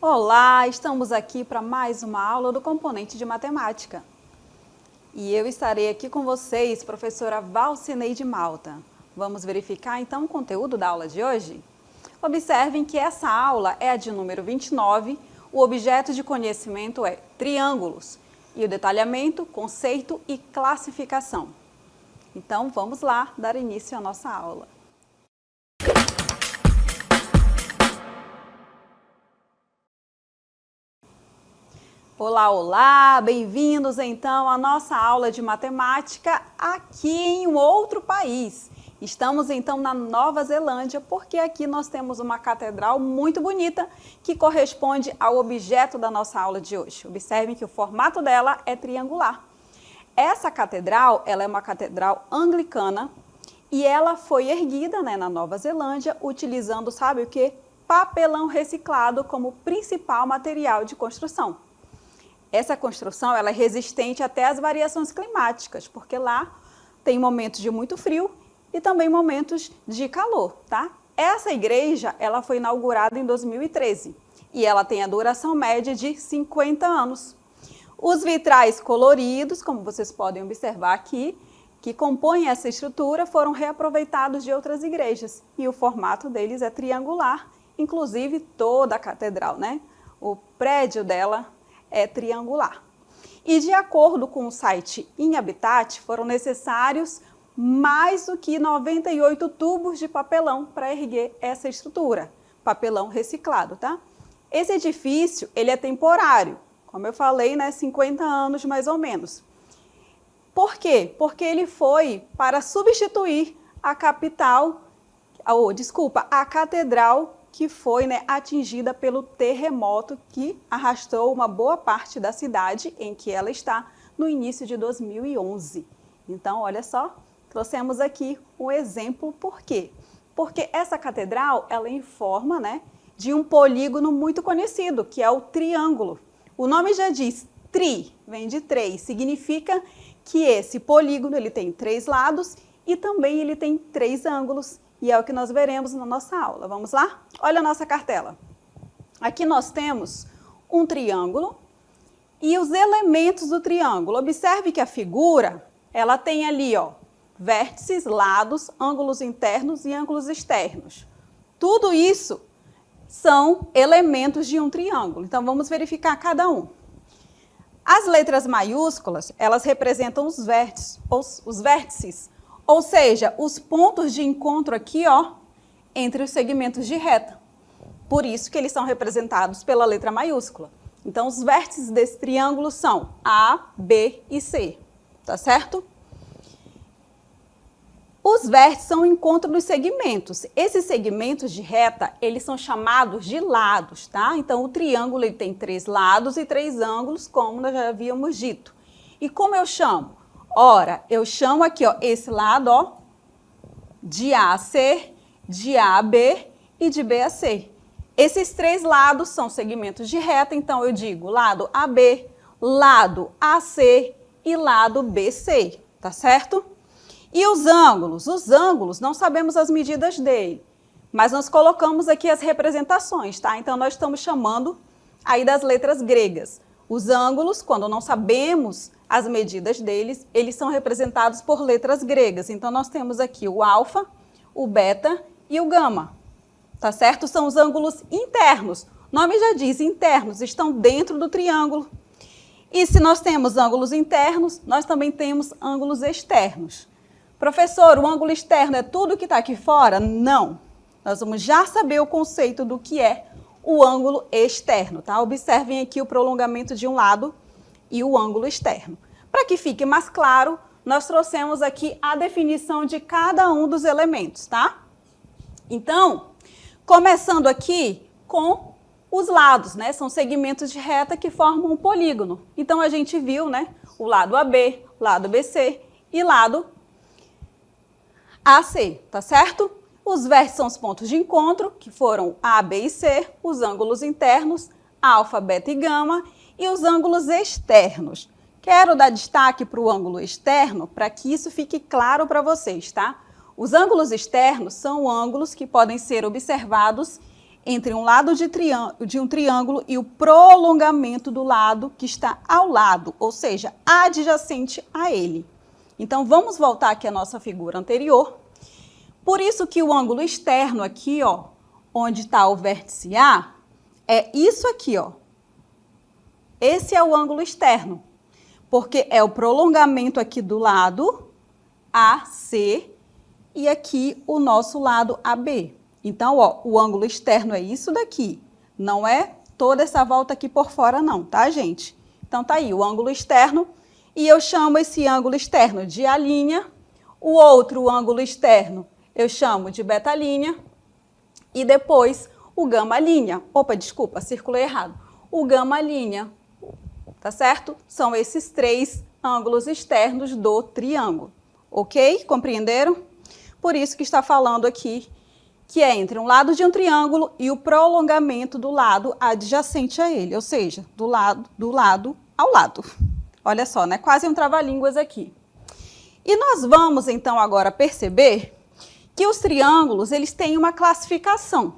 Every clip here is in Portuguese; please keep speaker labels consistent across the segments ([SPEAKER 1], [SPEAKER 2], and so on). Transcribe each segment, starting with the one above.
[SPEAKER 1] Olá, estamos aqui para mais uma aula do componente de matemática. E eu estarei aqui com vocês, professora Valcineide Malta. Vamos verificar então o conteúdo da aula de hoje? Observem que essa aula é a de número 29, o objeto de conhecimento é triângulos e o detalhamento, conceito e classificação. Então vamos lá dar início à nossa aula. Olá, olá! Bem-vindos então à nossa aula de matemática aqui em um outro país. Estamos então na Nova Zelândia porque aqui nós temos uma catedral muito bonita que corresponde ao objeto da nossa aula de hoje. Observem que o formato dela é triangular. Essa catedral, ela é uma catedral anglicana e ela foi erguida, na Nova Zelândia utilizando, sabe o que? Papelão reciclado como principal material de construção. Essa construção ela é resistente até às variações climáticas, porque lá tem momentos de muito frio e também momentos de calor, tá? Essa igreja ela foi inaugurada em 2013 e ela tem a duração média de 50 anos. Os vitrais coloridos, como vocês podem observar aqui, que compõem essa estrutura, foram reaproveitados de outras igrejas e o formato deles é triangular, inclusive toda a catedral, O prédio dela é triangular. E de acordo com o site Inhabitat, foram necessários mais do que 98 tubos de papelão para erguer essa estrutura, papelão reciclado, tá? Esse edifício, ele é temporário, como eu falei, 50 anos mais ou menos. Por quê? Porque ele foi para substituir a a catedral que foi atingida pelo terremoto que arrastou uma boa parte da cidade em que ela está no início de 2011. Então, olha só, trouxemos aqui um exemplo. Por quê? Porque essa catedral, ela é em forma de um polígono muito conhecido, que é o triângulo. O nome já diz, tri, vem de três, significa que esse polígono ele tem 3 lados e também ele tem 3 ângulos. E é o que nós veremos na nossa aula. Vamos lá? Olha a nossa cartela. Aqui nós temos um triângulo e os elementos do triângulo. Observe que a figura, ela tem ali, vértices, lados, ângulos internos e ângulos externos. Tudo isso são elementos de um triângulo. Então, vamos verificar cada um. As letras maiúsculas, elas representam os vértices. Ou seja, os pontos de encontro aqui, entre os segmentos de reta. Por isso que eles são representados pela letra maiúscula. Então, os vértices desse triângulo são A, B e C, tá certo? Os vértices são o encontro dos segmentos. Esses segmentos de reta, eles são chamados de lados, tá? Então, o triângulo ele tem 3 lados e 3 ângulos, como nós já havíamos dito. E como eu chamo? Ora, eu chamo aqui, esse lado, de A a C, de A a B e de B a C. Esses 3 lados são segmentos de reta, então eu digo lado AB, lado AC e lado BC, tá certo? E os ângulos não sabemos as medidas dele, mas nós colocamos aqui as representações, tá? Então nós estamos chamando aí das letras gregas. Os ângulos, quando não sabemos as medidas deles, eles são representados por letras gregas. Então, nós temos aqui o alfa, o beta e o gama, tá certo? São os ângulos internos. O nome já diz, internos, estão dentro do triângulo. E se nós temos ângulos internos, nós também temos ângulos externos. Professor, o ângulo externo é tudo que está aqui fora? Não. Nós vamos já saber o conceito do que é o ângulo externo, tá? Observem aqui o prolongamento de um lado e o ângulo externo. Para que fique mais claro, nós trouxemos aqui a definição de cada um dos elementos, tá? Então, começando aqui com os lados, São segmentos de reta que formam um polígono. Então, a gente viu, o lado AB, lado BC e lado AC, tá certo? Os vértices são os pontos de encontro, que foram A, B e C, os ângulos internos, alfa, beta e gama, e os ângulos externos. Quero dar destaque para o ângulo externo, para que isso fique claro para vocês, tá? Os ângulos externos são ângulos que podem ser observados entre um lado de um triângulo e o prolongamento do lado que está ao lado, ou seja, adjacente a ele. Então, vamos voltar aqui à nossa figura anterior. Por isso que o ângulo externo aqui, ó, onde está o vértice A, é isso aqui, ó. Esse é o ângulo externo, porque é o prolongamento aqui do lado AC e aqui o nosso lado AB. Então, ó, o ângulo externo é isso daqui, não é toda essa volta aqui por fora não, tá, gente? Então, tá aí o ângulo externo e eu chamo esse ângulo externo de A', o outro ângulo externo eu chamo de beta', e depois o gama'. Opa, desculpa, circulei errado. O gama', tá certo? São esses três ângulos externos do triângulo, ok? Compreenderam? Por isso que está falando aqui que é entre um lado de um triângulo e o prolongamento do lado adjacente a ele, ou seja, do lado ao lado. Olha só, né? Quase um trava-línguas aqui. E nós vamos, então, agora perceber que os triângulos, eles têm uma classificação.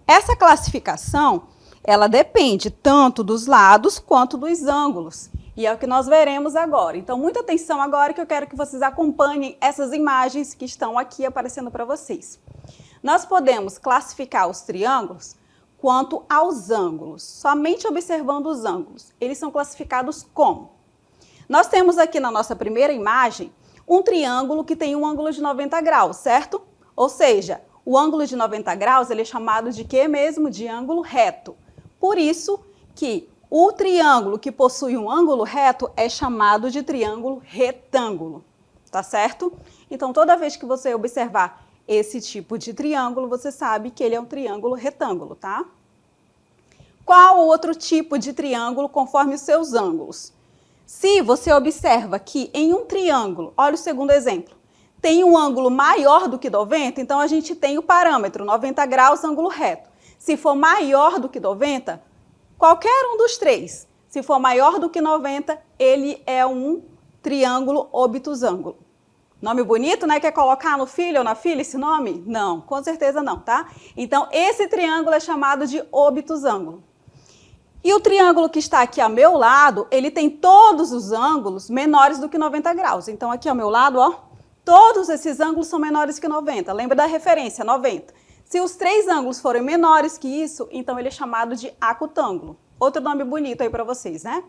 [SPEAKER 1] Essa classificação, ela depende tanto dos lados quanto dos ângulos. E é o que nós veremos agora. Então, muita atenção agora que eu quero que vocês acompanhem essas imagens que estão aqui aparecendo para vocês. Nós podemos classificar os triângulos quanto aos ângulos, somente observando os ângulos. Eles são classificados como? Nós temos aqui na nossa primeira imagem um triângulo que tem um ângulo de 90 graus, certo? Ou seja, o ângulo de 90 graus ele é chamado de quê mesmo? De ângulo reto. Por isso que o triângulo que possui um ângulo reto é chamado de triângulo retângulo, tá certo? Então, toda vez que você observar esse tipo de triângulo, você sabe que ele é um triângulo retângulo, tá? Qual outro tipo de triângulo conforme os seus ângulos? Se você observa que em um triângulo, olha o segundo exemplo, tem um ângulo maior do que 90, então a gente tem o parâmetro 90 graus, ângulo reto. Se for maior do que 90, qualquer um dos três, se for maior do que 90, ele é um triângulo obtusângulo. Nome bonito, né? Quer colocar no filho ou na filha esse nome? Não, com certeza não, tá? Então, esse triângulo é chamado de obtusângulo. E o triângulo que está aqui ao meu lado, ele tem todos os ângulos menores do que 90 graus. Então, aqui ao meu lado, ó, todos esses ângulos são menores que 90. Lembra da referência, 90. Se os três ângulos forem menores que isso, então ele é chamado de acutângulo. Outro nome bonito aí para vocês, né?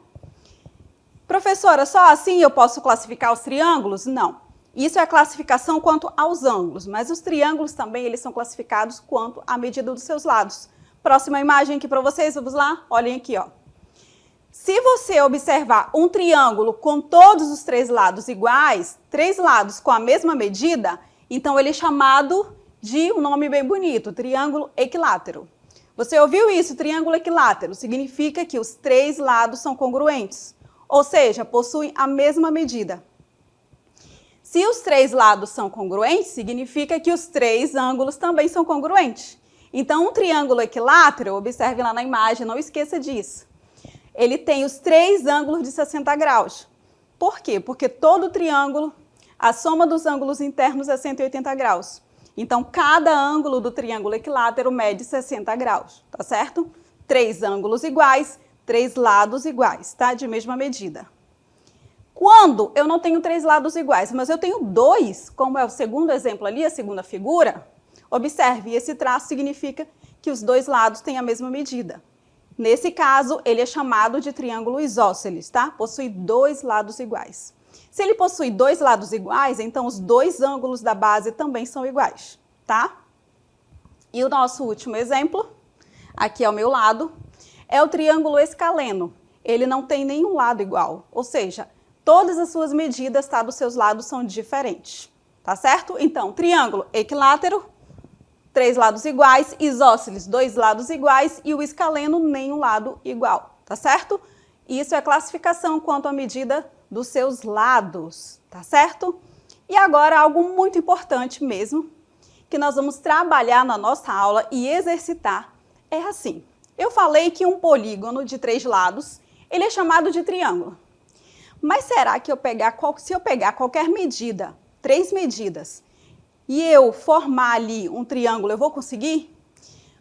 [SPEAKER 1] Professora, só assim eu posso classificar os triângulos? Não. Isso é a classificação quanto aos ângulos, mas os triângulos também eles são classificados quanto à medida dos seus lados. Próxima imagem aqui para vocês, vamos lá? Olhem aqui, ó. Se você observar um triângulo com todos os três lados iguais, três lados com a mesma medida, então ele é chamado de um nome bem bonito, triângulo equilátero. Você ouviu isso, triângulo equilátero? Significa que os três lados são congruentes, ou seja, possuem a mesma medida. Se os três lados são congruentes, significa que os três ângulos também são congruentes. Então, um triângulo equilátero, observe lá na imagem, não esqueça disso. Ele tem os três ângulos de 60 graus. Por quê? Porque todo triângulo, a soma dos ângulos internos é 180 graus. Então, cada ângulo do triângulo equilátero mede 60 graus, tá certo? Três ângulos iguais, três lados iguais, tá? De mesma medida. Quando eu não tenho três lados iguais, mas eu tenho dois, como é o segundo exemplo ali, a segunda figura, observe, esse traço significa que os dois lados têm a mesma medida. Nesse caso, ele é chamado de triângulo isósceles, tá? Possui dois lados iguais. Se ele possui dois lados iguais, então os dois ângulos da base também são iguais, tá? E o nosso último exemplo, aqui ao meu lado, é o triângulo escaleno. Ele não tem nenhum lado igual, ou seja, todas as suas medidas, tá, dos seus lados são diferentes, tá certo? Então, triângulo equilátero, três lados iguais, isósceles, dois lados iguais e o escaleno, nenhum lado igual, tá certo? Isso é classificação quanto à medida dos seus lados, tá certo? E agora, algo muito importante mesmo, que nós vamos trabalhar na nossa aula e exercitar, é assim. Eu falei que um polígono de três lados, ele é chamado de triângulo. Mas será que se eu pegar qualquer medida, três medidas, e eu formar ali um triângulo, eu vou conseguir?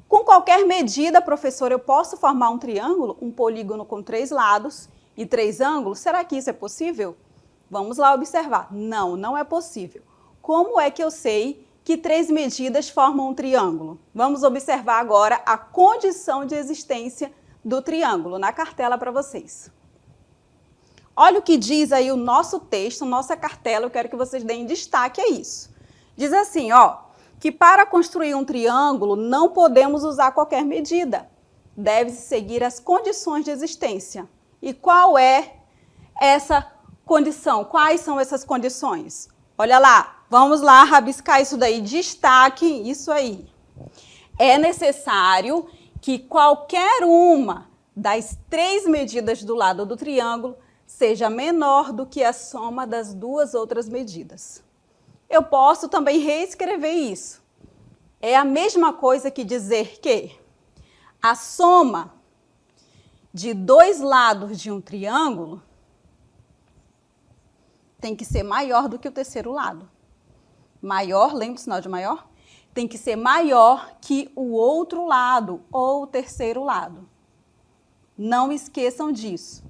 [SPEAKER 1] Com qualquer medida, professor, eu posso formar um triângulo, um polígono com 3 lados e 3 ângulos? Será que isso é possível? Vamos lá observar. Não, não é possível. Como é que eu sei que 3 medidas formam um triângulo? Vamos observar agora a condição de existência do triângulo na cartela para vocês. Olha o que diz aí o nosso texto, nossa cartela, eu quero que vocês deem destaque a isso. Diz assim, ó, que para construir um triângulo não podemos usar qualquer medida. Deve-se seguir as condições de existência. E qual é essa condição? Quais são essas condições? Olha lá, vamos lá rabiscar isso daí, destaque isso aí. É necessário que qualquer uma das 3 medidas do lado do triângulo seja menor do que a soma das 2 outras medidas. Eu posso também reescrever isso. É a mesma coisa que dizer que a soma de 2 lados de um triângulo tem que ser maior do que o terceiro lado. Maior, lembra o sinal de maior? Tem que ser maior que o outro lado ou o terceiro lado. Não esqueçam disso.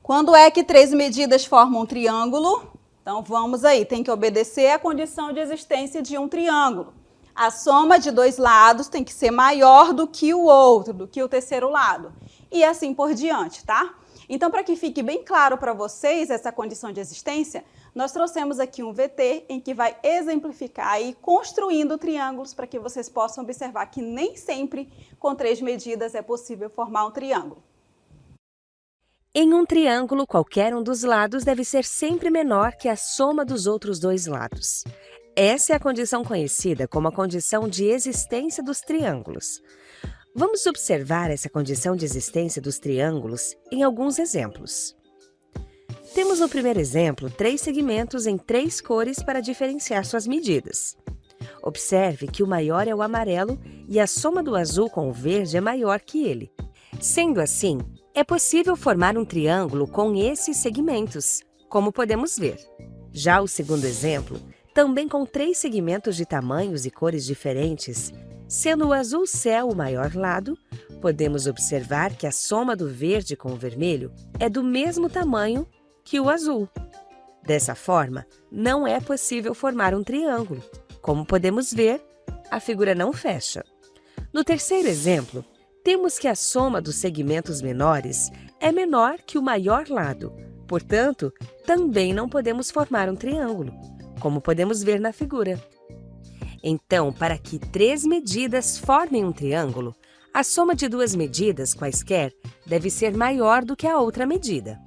[SPEAKER 1] Quando é que 3 medidas formam um triângulo? Então, vamos aí, tem que obedecer à condição de existência de um triângulo. A soma de 2 lados tem que ser maior do que o outro, do que o terceiro lado. E assim por diante, tá? Então, para que fique bem claro para vocês essa condição de existência, nós trouxemos aqui um VT em que vai exemplificar aí construindo triângulos para que vocês possam observar que nem sempre com 3 medidas é possível formar um triângulo.
[SPEAKER 2] Em um triângulo, qualquer um dos lados deve ser sempre menor que a soma dos outros 2 lados. Essa é a condição conhecida como a condição de existência dos triângulos. Vamos observar essa condição de existência dos triângulos em alguns exemplos. Temos no primeiro exemplo 3 segmentos em 3 cores para diferenciar suas medidas. Observe que o maior é o amarelo e a soma do azul com o verde é maior que ele. Sendo assim, é possível formar um triângulo com esses segmentos, como podemos ver. Já o segundo exemplo, também com 3 segmentos de tamanhos e cores diferentes, sendo o azul céu o maior lado, podemos observar que a soma do verde com o vermelho é do mesmo tamanho que o azul. Dessa forma, não é possível formar um triângulo. Como podemos ver, a figura não fecha. No terceiro exemplo, temos que a soma dos segmentos menores é menor que o maior lado. Portanto, também não podemos formar um triângulo, como podemos ver na figura. Então, para que 3 medidas formem um triângulo, a soma de 2 medidas quaisquer deve ser maior do que a outra medida.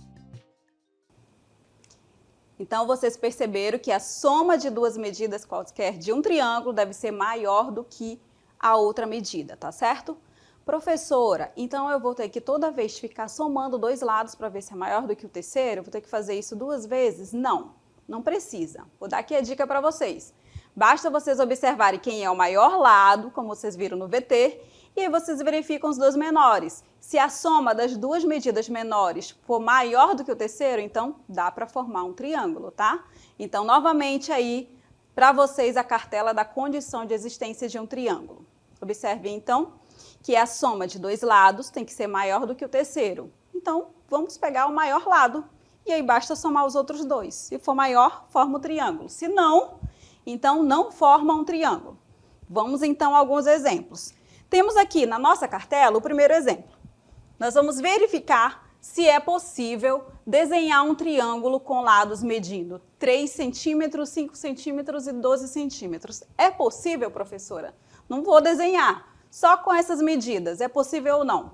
[SPEAKER 1] Então, vocês perceberam que a soma de 2 medidas quaisquer de um triângulo deve ser maior do que a outra medida, tá certo? Professora, então eu vou ter que toda vez ficar somando 2 lados para ver se é maior do que o terceiro? Vou ter que fazer isso 2 vezes? Não, não precisa. Vou dar aqui a dica para vocês. Basta vocês observarem quem é o maior lado, como vocês viram no VT, e aí vocês verificam os 2 menores. Se a soma das 2 medidas menores for maior do que o terceiro, então dá para formar um triângulo, tá? Então, novamente aí, para vocês a cartela da condição de existência de um triângulo. Observe, então, que a soma de 2 lados tem que ser maior do que o terceiro. Então, vamos pegar o maior lado e aí basta somar os outros 2. Se for maior, forma o triângulo. Se não, então não forma um triângulo. Vamos então a alguns exemplos. Temos aqui na nossa cartela o primeiro exemplo. Nós vamos verificar se é possível desenhar um triângulo com lados medindo 3 centímetros, 5 centímetros e 12 centímetros. É possível, professora? Não vou desenhar. Só com essas medidas, é possível ou não?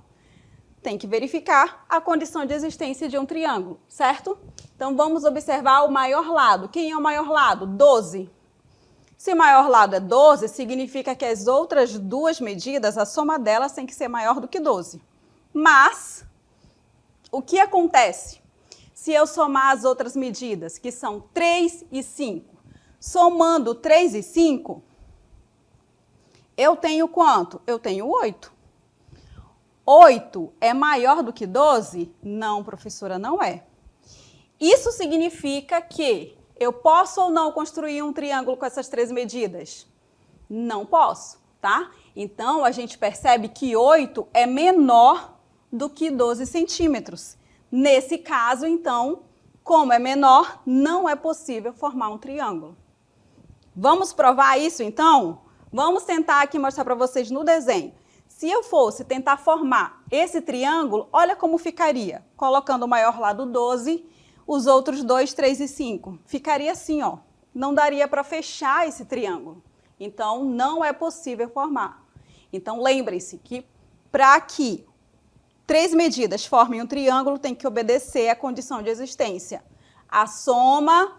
[SPEAKER 1] Tem que verificar a condição de existência de um triângulo, certo? Então, vamos observar o maior lado. Quem é o maior lado? 12. Se o maior lado é 12, significa que as outras 2 medidas, a soma delas tem que ser maior do que 12. Mas, o que acontece se eu somar as outras medidas, que são 3 e 5? Somando 3 e 5... eu tenho quanto? Eu tenho 8. 8 é maior do que 12? Não, professora, não é. Isso significa que eu posso ou não construir um triângulo com essas 3 medidas? Não posso, tá? Então, a gente percebe que 8 é menor do que 12 centímetros. Nesse caso, então, como é menor, não é possível formar um triângulo. Vamos provar isso, então? Vamos tentar aqui mostrar para vocês no desenho. Se eu fosse tentar formar esse triângulo, olha como ficaria. Colocando o maior lado 12, os outros 2, 3 e 5. Ficaria assim, ó. Não daria para fechar esse triângulo. Então, não é possível formar. Então, lembrem-se que para que 3 medidas formem um triângulo, tem que obedecer à condição de existência. A soma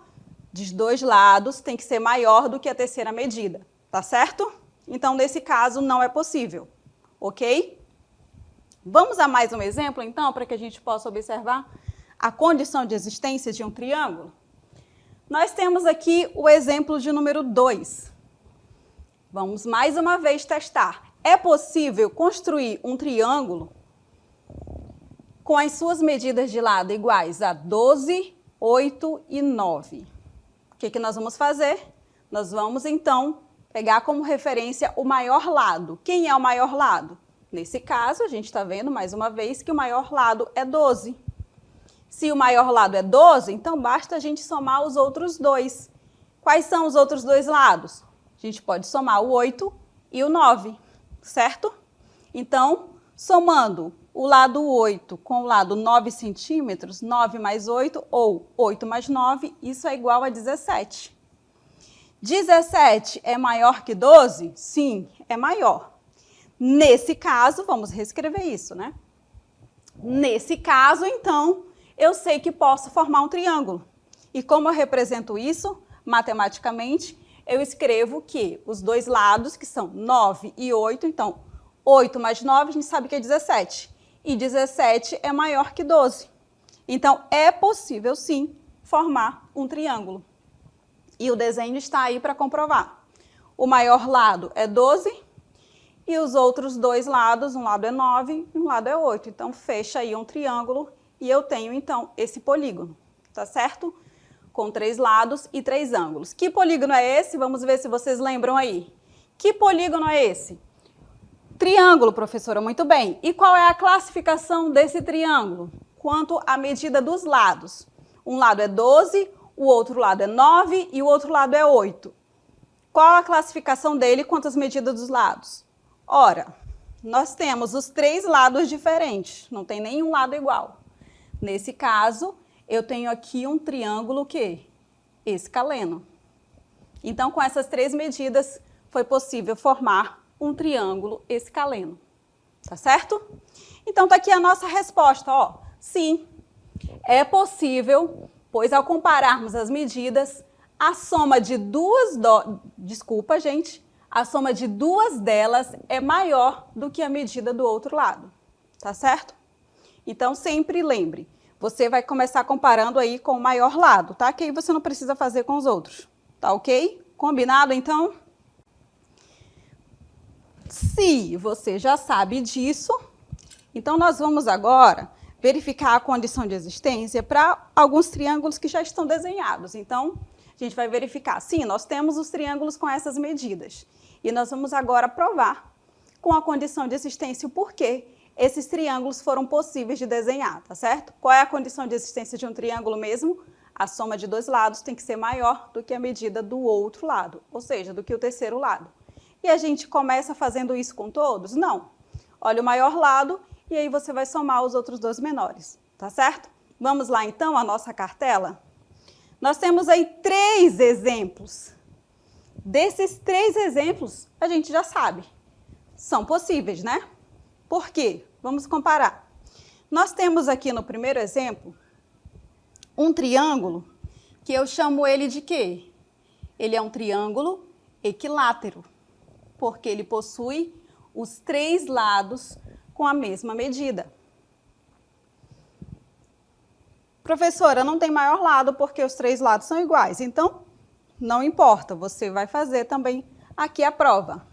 [SPEAKER 1] dos 2 lados tem que ser maior do que a terceira medida, tá certo? Então, nesse caso, não é possível, ok? Vamos a mais um exemplo, então, para que a gente possa observar a condição de existência de um triângulo? Nós temos aqui o exemplo de número 2. Vamos mais uma vez testar. É possível construir um triângulo com as suas medidas de lado iguais a 12, 8 e 9. O que nós vamos fazer? Nós vamos, então, pegar como referência o maior lado. Quem é o maior lado? Nesse caso, a gente está vendo, mais uma vez, que o maior lado é 12. Se o maior lado é 12, então basta a gente somar os outros 2. Quais são os outros 2 lados? A gente pode somar o 8 e o 9, certo? Então, somando o lado 8 com o lado 9 centímetros, 9 mais 8, ou 8 mais 9, isso é igual a 17. 17 é maior que 12? Sim, é maior. Nesse caso, vamos reescrever isso, né? Nesse caso, então, eu sei que posso formar um triângulo. E como eu represento isso matematicamente, eu escrevo que os 2 lados, que são 9 e 8, então, 8 mais 9, a gente sabe que é 17. E 17 é maior que 12. Então, é possível, sim, formar um triângulo. E o desenho está aí para comprovar. O maior lado é 12 e os outros 2 lados, um lado é 9 e um lado é 8. Então, fecha aí um triângulo e eu tenho, então, esse polígono, tá certo? Com 3 lados e 3 ângulos. Que polígono é esse? Vamos ver se vocês lembram aí. Que polígono é esse? Triângulo, professora, muito bem. E qual é a classificação desse triângulo? Quanto à medida dos lados. Um lado é 12, o outro lado é 9 e o outro lado é 8. Qual a classificação dele quanto às medidas dos lados? Ora, nós temos os 3 lados diferentes, não tem nenhum lado igual. Nesse caso, eu tenho aqui um triângulo que? Escaleno. Então, com essas 3 medidas, foi possível formar um triângulo escaleno, tá certo? Então, tá aqui a nossa resposta, ó. Sim, é possível, pois ao compararmos as medidas, a soma de a soma de 2 delas é maior do que a medida do outro lado, tá certo? Então, sempre lembre, você vai começar comparando aí com o maior lado, tá? Que aí você não precisa fazer com os outros, tá ok? Combinado, então? Se você já sabe disso, então nós vamos agora verificar a condição de existência para alguns triângulos que já estão desenhados. Então, a gente vai verificar, sim, nós temos os triângulos com essas medidas. E nós vamos agora provar com a condição de existência o porquê esses triângulos foram possíveis de desenhar, tá certo? Qual é a condição de existência de um triângulo mesmo? A soma de 2 lados tem que ser maior do que a medida do outro lado, ou seja, do que o terceiro lado. E a gente começa fazendo isso com todos? Não. Olha o maior lado e aí você vai somar os outros 2 menores, tá certo? Vamos lá então à nossa cartela? Nós temos aí 3 exemplos. Desses 3 exemplos, a gente já sabe. São possíveis, né? Por quê? Vamos comparar. Nós temos aqui no primeiro exemplo um triângulo que eu chamo ele de quê? Ele é um triângulo equilátero, porque ele possui os 3 lados com a mesma medida. Professora, não tem maior lado porque os 3 lados são iguais. Então, não importa, você vai fazer também aqui a prova.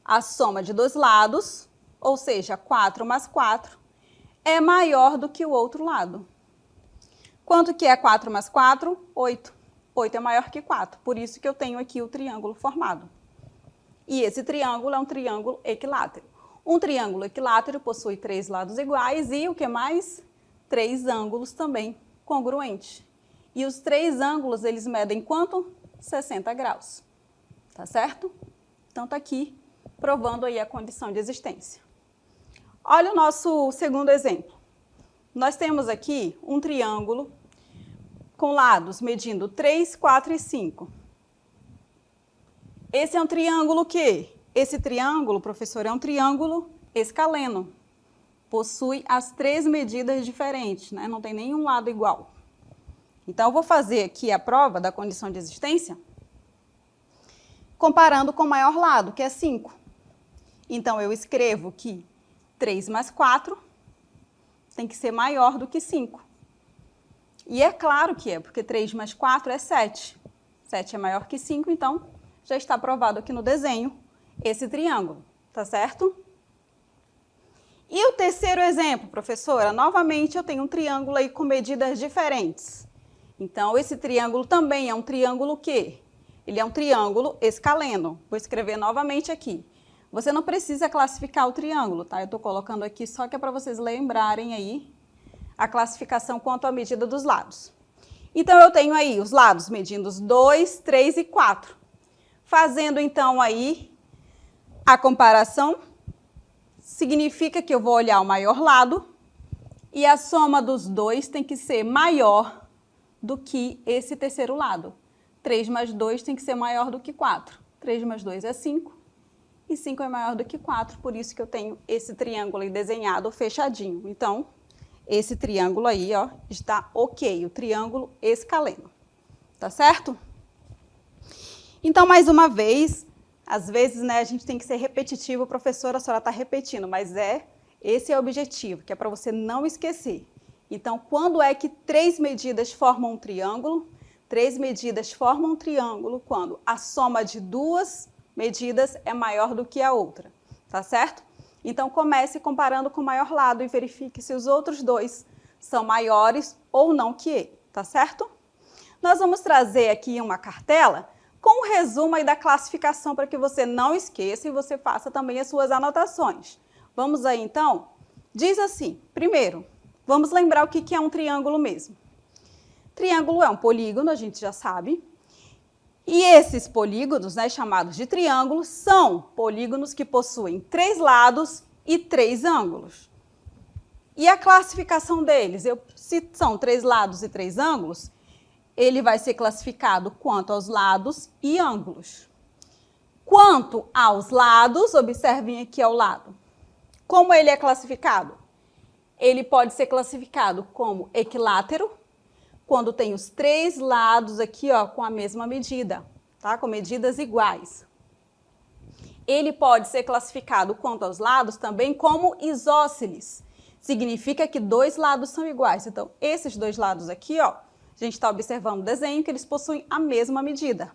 [SPEAKER 1] A soma de 2 lados, ou seja, 4 mais 4, é maior do que o outro lado. Quanto que é 4 mais 4? 8. 8 é maior que 4, por isso que eu tenho aqui o triângulo formado. E esse triângulo é um triângulo equilátero. Um triângulo equilátero possui 3 lados iguais e o que mais? 3 ângulos também congruentes. E os 3 ângulos, eles medem quanto? 60 graus. Tá certo? Então tá aqui, provando aí a condição de existência. Olha o nosso segundo exemplo. Nós temos aqui um triângulo com lados medindo 3, 4 e 5. Esse é um triângulo o quê? Esse triângulo, professor, é um triângulo escaleno. Possui as 3 medidas diferentes, né? Não tem nenhum lado igual. Então, eu vou fazer aqui a prova da condição de existência comparando com o maior lado, que é 5. Então, eu escrevo que 3 mais 4 tem que ser maior do que 5. E é claro que é, porque 3 mais 4 é 7. 7 é maior que 5, então já está provado aqui no desenho esse triângulo, tá certo? E o terceiro exemplo, professora, novamente eu tenho um triângulo aí com medidas diferentes. Então, esse triângulo também é um triângulo o quê? Ele é um triângulo escaleno. Vou escrever novamente aqui. Você não precisa classificar o triângulo, tá? Eu estou colocando aqui só que é para vocês lembrarem aí a classificação quanto à medida dos lados. Então, eu tenho aí os lados medindo 2, 3 e 4. Fazendo, então, aí a comparação, significa que eu vou olhar o maior lado e a soma dos dois tem que ser maior do que esse terceiro lado. 3 mais 2 tem que ser maior do que 4. 3 mais 2 é 5 e 5 é maior do que 4, por isso que eu tenho esse triângulo aí desenhado fechadinho. Então, esse triângulo aí, ó, está ok, o triângulo escaleno. Tá certo? Então, mais uma vez, às vezes, né, a gente tem que ser repetitivo, professora, a senhora está repetindo, mas esse é o objetivo, que é para você não esquecer. Então, quando é que 3 medidas formam um triângulo? 3 medidas formam um triângulo quando a soma de 2 medidas é maior do que a outra, tá certo? Então, comece comparando com o maior lado e verifique se os outros dois são maiores ou não que ele, tá certo? Nós vamos trazer aqui uma cartela com um resumo aí da classificação para que você não esqueça e você faça também as suas anotações. Vamos aí, então? Diz assim, primeiro, vamos lembrar o que é um triângulo mesmo. Triângulo é um polígono, a gente já sabe. E esses polígonos, né, chamados de triângulos, são polígonos que possuem 3 lados e 3 ângulos. E a classificação deles? Se são 3 lados e 3 ângulos, ele vai ser classificado quanto aos lados e ângulos. Quanto aos lados, observem aqui ao lado. Como ele é classificado? Ele pode ser classificado como equilátero, quando tem os 3 lados aqui, ó, com a mesma medida, tá? Com medidas iguais. Ele pode ser classificado quanto aos lados também como isósceles. Significa que 2 lados são iguais. Então, esses 2 lados aqui, ó, a gente está observando o desenho que eles possuem a mesma medida.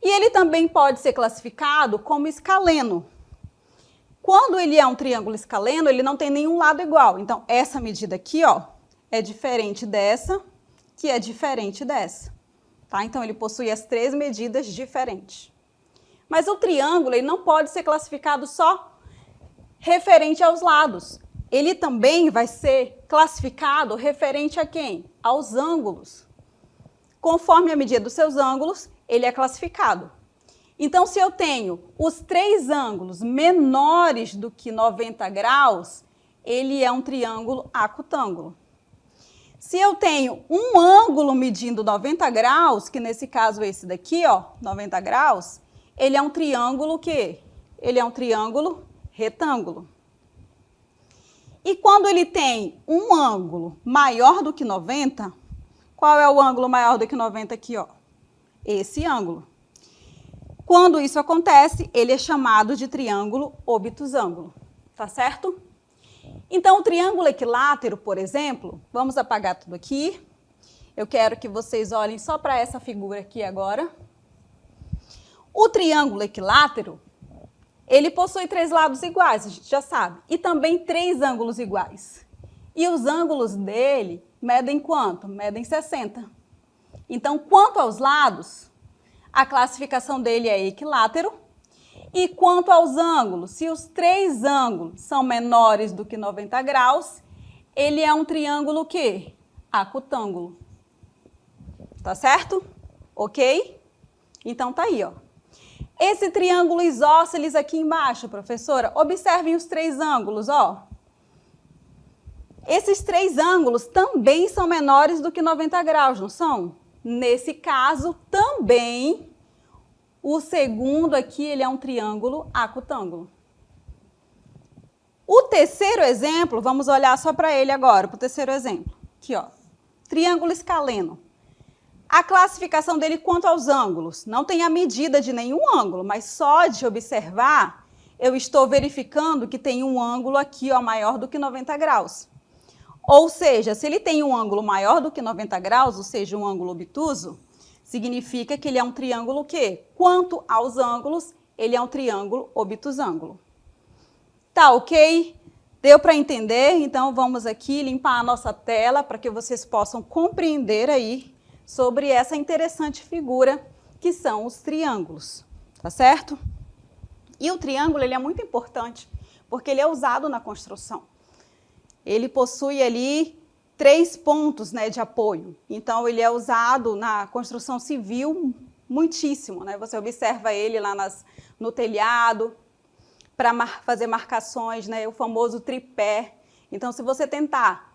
[SPEAKER 1] E ele também pode ser classificado como escaleno. Quando ele é um triângulo escaleno, ele não tem nenhum lado igual. Então, essa medida aqui, ó, é diferente dessa, que é diferente dessa. Tá? Então, ele possui as 3 medidas diferentes. Mas o triângulo ele não pode ser classificado só referente aos lados. Ele também vai ser classificado referente a quem? Aos ângulos. Conforme a medida dos seus ângulos, ele é classificado. Então, se eu tenho os 3 ângulos menores do que 90 graus, ele é um triângulo acutângulo. Se eu tenho um ângulo medindo 90 graus, que nesse caso é esse daqui, ó, 90 graus, ele é um triângulo o quê? Ele é um triângulo retângulo. E quando ele tem um ângulo maior do que 90, qual é o ângulo maior do que 90 aqui, ó? Esse ângulo. Quando isso acontece, ele é chamado de triângulo obtusângulo, tá certo? Então, o triângulo equilátero, por exemplo, vamos apagar tudo aqui. Eu quero que vocês olhem só para essa figura aqui agora. O triângulo equilátero, ele possui 3 lados iguais, a gente já sabe, e também 3 ângulos iguais. E os ângulos dele medem quanto? Medem 60. Então, quanto aos lados, a classificação dele é equilátero, E quanto aos ângulos, se os três ângulos são menores do que 90 graus, ele é um triângulo o quê? Acutângulo. Tá certo? Ok? Então tá aí, ó. Esse triângulo isósceles aqui embaixo, professora, observem os três ângulos, ó. Esses três ângulos também são menores do que 90 graus, não são? Nesse caso, também, o segundo aqui, ele é um triângulo acutângulo. O terceiro exemplo, vamos olhar só para ele agora, para o terceiro exemplo. Aqui, ó, triângulo escaleno. A classificação dele quanto aos ângulos, não tem a medida de nenhum ângulo, mas só de observar, eu estou verificando que tem um ângulo aqui, ó, maior do que 90 graus. Ou seja, se ele tem um ângulo maior do que 90 graus, ou seja, um ângulo obtuso, significa que ele é um triângulo o quê? Quanto aos ângulos, ele é um triângulo obtusângulo. Tá ok? Deu para entender? Então, vamos aqui limpar a nossa tela para que vocês possam compreender aí sobre essa interessante figura que são os triângulos, tá certo? E o triângulo, ele é muito importante porque ele é usado na construção. Ele possui ali 3 pontos, né, de apoio. Então, ele é usado na construção civil muitíssimo, né? Você observa ele lá no telhado, para fazer marcações, né, o famoso tripé. Então, se você tentar,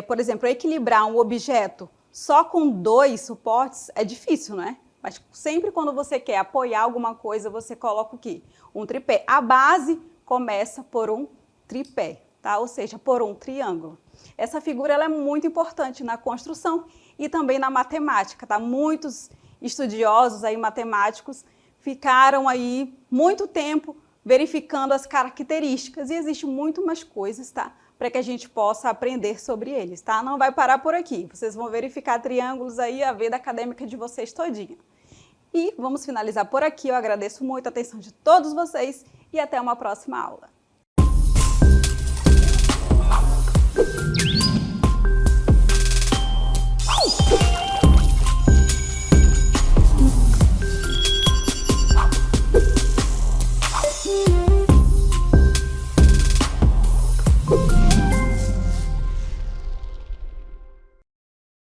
[SPEAKER 1] por exemplo, equilibrar um objeto só com 2 suportes, é difícil, né? Mas sempre quando você quer apoiar alguma coisa, você coloca o quê? Um tripé. A base começa por um tripé, tá? Ou seja, por um triângulo. Essa figura ela é muito importante na construção e também na matemática, tá? Muitos estudiosos aí matemáticos ficaram aí muito tempo verificando as características e existe muito mais coisas, tá? Para que a gente possa aprender sobre eles, tá? Não vai parar por aqui. Vocês vão verificar triângulos aí, a vida acadêmica de vocês todinha. E vamos finalizar por aqui. Eu agradeço muito a atenção de todos vocês e até uma próxima aula.